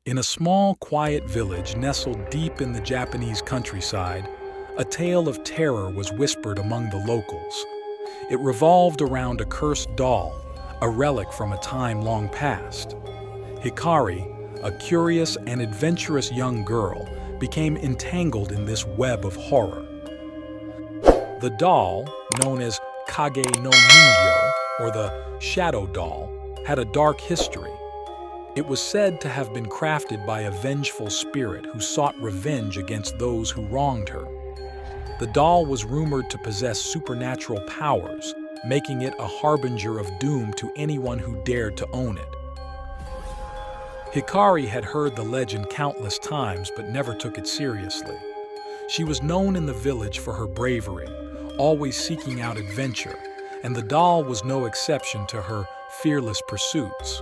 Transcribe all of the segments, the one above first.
In a small, quiet village nestled deep in the Japanese countryside, a tale of terror was whispered among the locals. It revolved around a cursed doll, a relic from a time long past. Hikari, a curious and adventurous young girl, became entangled in this web of horror. The doll, known as Kage no Ningyo, or the shadow doll, had a dark history. It was said to have been crafted by a vengeful spirit who sought revenge against those who wronged her. The doll was rumored to possess supernatural powers, making it a harbinger of doom to anyone who dared to own it. Hikari had heard the legend countless times but never took it seriously. She was known in the village for her bravery, always seeking out adventure, and the doll was no exception to her fearless pursuits.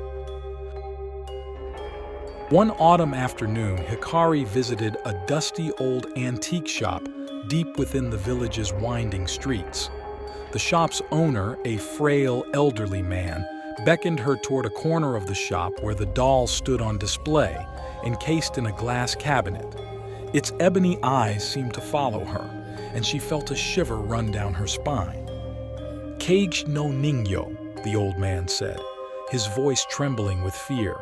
One autumn afternoon, Hikari visited a dusty old antique shop deep within the village's winding streets. The shop's owner, a frail, elderly man, beckoned her toward a corner of the shop where the doll stood on display, encased in a glass cabinet. Its ebony eyes seemed to follow her, and she felt a shiver run down her spine. "Kage no Ningyo," the old man said, his voice trembling with fear.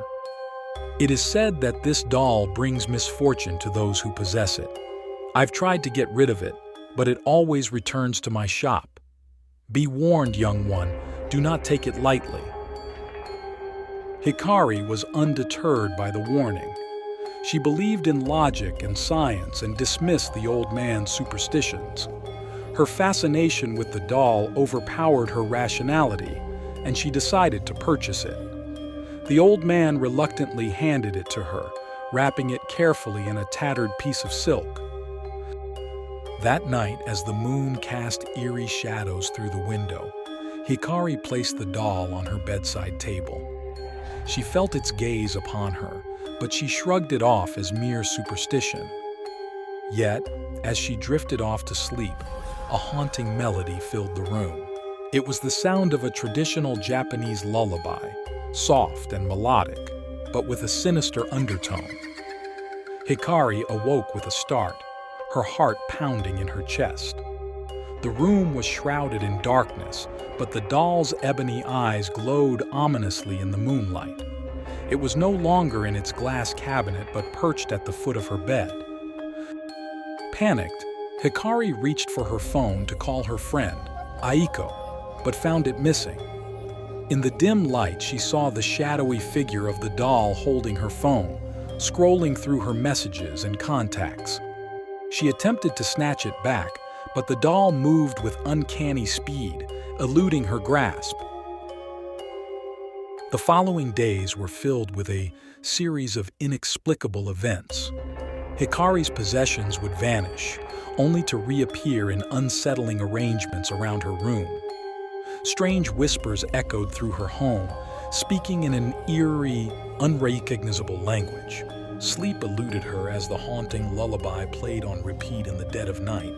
"It is said that this doll brings misfortune to those who possess it. I've tried to get rid of it, but it always returns to my shop. Be warned, young one, do not take it lightly." Hikari was undeterred by the warning. She believed in logic and science and dismissed the old man's superstitions. Her fascination with the doll overpowered her rationality, and she decided to purchase it. The old man reluctantly handed it to her, wrapping it carefully in a tattered piece of silk. That night, as the moon cast eerie shadows through the window, Hikari placed the doll on her bedside table. She felt its gaze upon her, but she shrugged it off as mere superstition. Yet, as she drifted off to sleep, a haunting melody filled the room. It was the sound of a traditional Japanese lullaby, soft and melodic, but with a sinister undertone. Hikari awoke with a start, her heart pounding in her chest. The room was shrouded in darkness, but the doll's ebony eyes glowed ominously in the moonlight. It was no longer in its glass cabinet but perched at the foot of her bed. Panicked, Hikari reached for her phone to call her friend, Aiko, but found it missing. In the dim light, she saw the shadowy figure of the doll holding her phone, scrolling through her messages and contacts. She attempted to snatch it back, but the doll moved with uncanny speed, eluding her grasp. The following days were filled with a series of inexplicable events. Hikari's possessions would vanish, only to reappear in unsettling arrangements around her room. Strange whispers echoed through her home, speaking in an eerie, unrecognizable language. Sleep eluded her as the haunting lullaby played on repeat in the dead of night.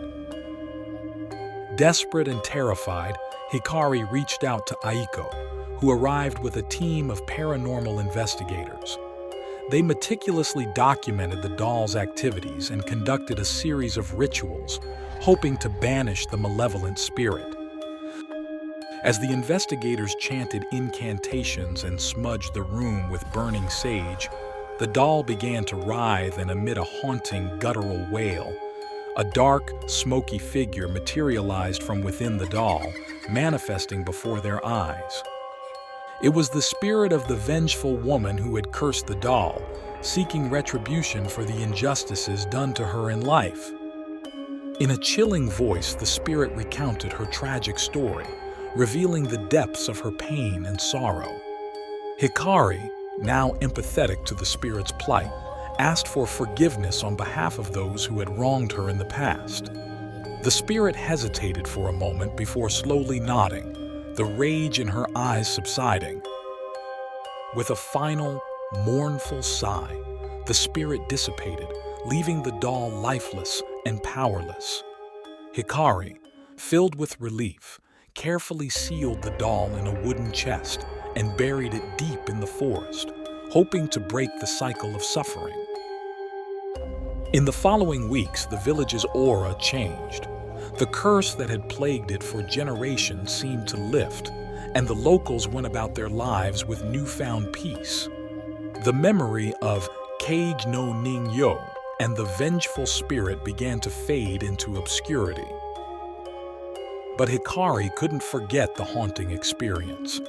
Desperate and terrified, Hikari reached out to Aiko, who arrived with a team of paranormal investigators. They meticulously documented the doll's activities and conducted a series of rituals, hoping to banish the malevolent spirit. As the investigators chanted incantations and smudged the room with burning sage, the doll began to writhe and emit a haunting, guttural wail. A dark, smoky figure materialized from within the doll, manifesting before their eyes. It was the spirit of the vengeful woman who had cursed the doll, seeking retribution for the injustices done to her in life. In a chilling voice, the spirit recounted her tragic story, revealing the depths of her pain and sorrow. Hikari, now empathetic to the spirit's plight, asked for forgiveness on behalf of those who had wronged her in the past. The spirit hesitated for a moment before slowly nodding, the rage in her eyes subsiding. With a final, mournful sigh, the spirit dissipated, leaving the doll lifeless and powerless. Hikari, filled with relief, carefully sealed the doll in a wooden chest and buried it deep in the forest, hoping to break the cycle of suffering. In the following weeks, the village's aura changed. The curse that had plagued it for generations seemed to lift, and the locals went about their lives with newfound peace. The memory of Kage no Ningyo and the vengeful spirit began to fade into obscurity. But Hikari couldn't forget the haunting experience.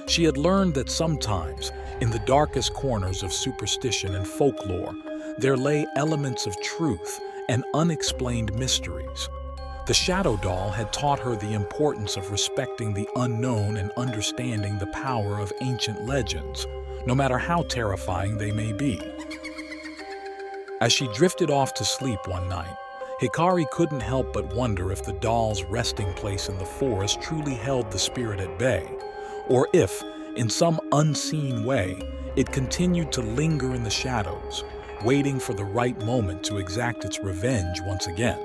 She had learned that sometimes, in the darkest corners of superstition and folklore, there lay elements of truth and unexplained mysteries. The shadow doll had taught her the importance of respecting the unknown and understanding the power of ancient legends, no matter how terrifying they may be. As she drifted off to sleep one night, Hikari couldn't help but wonder if the doll's resting place in the forest truly held the spirit at bay, or if, in some unseen way, it continued to linger in the shadows, waiting for the right moment to exact its revenge once again.